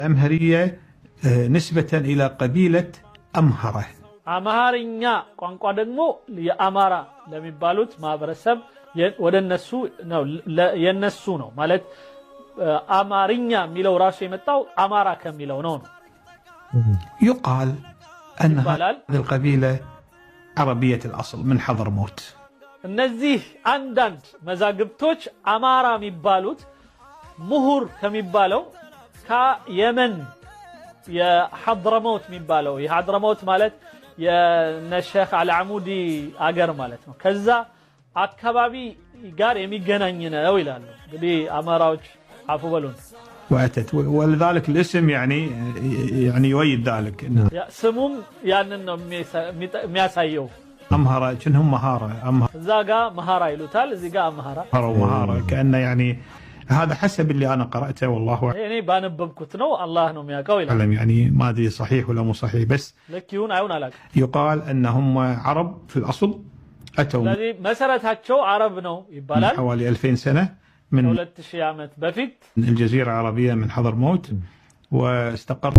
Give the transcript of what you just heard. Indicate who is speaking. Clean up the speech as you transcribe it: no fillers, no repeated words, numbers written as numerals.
Speaker 1: أمهرية نسبة إلى قبيلة أمهرة.
Speaker 2: أمهرينيا ቋንቋ ደግሞ የአማራ ለሚባሉት ማህበረሰብ ወደ እነሱ ነው የነሱ ነው ማለት አማርኛ የሚለው ራሱ የመጣው አማራ ከሚለው ነው።
Speaker 1: يقال أن هذه القبيلة عربية الأصل من حضرموت. እነዚህ አንዳንድ መዛግብቶች አማራ የሚባሉት ምሁር ከሚባለው ከየመን የሐድረሞት የሚባለው የሐድረሞት ማለት የነሸኽ አልዓሙዲ አገር ማለት ነው። ከዛ አካባቢ ጋር የሚገናኝ ነው ይላሉ። እንግዲህ አማራዎች አፉ በሉን። وأتت ولذلك الاسم يعني يؤيد ذلك.
Speaker 2: ስሙም ያንን ነው የሚያሳየው።
Speaker 1: أمهرة كأنهم مهارة.
Speaker 2: እዛ ጋ መሃራ ይሉታል፣ እዚህ ጋ አምሃራ
Speaker 1: ومهارة كأنه يعني هذا حسب اللي أنا قرأته والله أعلم.
Speaker 2: يعني بانببكت نو الله نو مياكو
Speaker 1: أعلم يعني ما أدري صحيح ولا مو صحيح بس
Speaker 2: لك يون عيون عليك.
Speaker 1: يقال أنهم عرب في الأصل أتوا
Speaker 2: الذي مسرتها عرب نو يبالال
Speaker 1: من حوالي 2000 سنة من
Speaker 2: 3000 عام بفيت
Speaker 1: الجزيرة العربية من حضرموت واستقر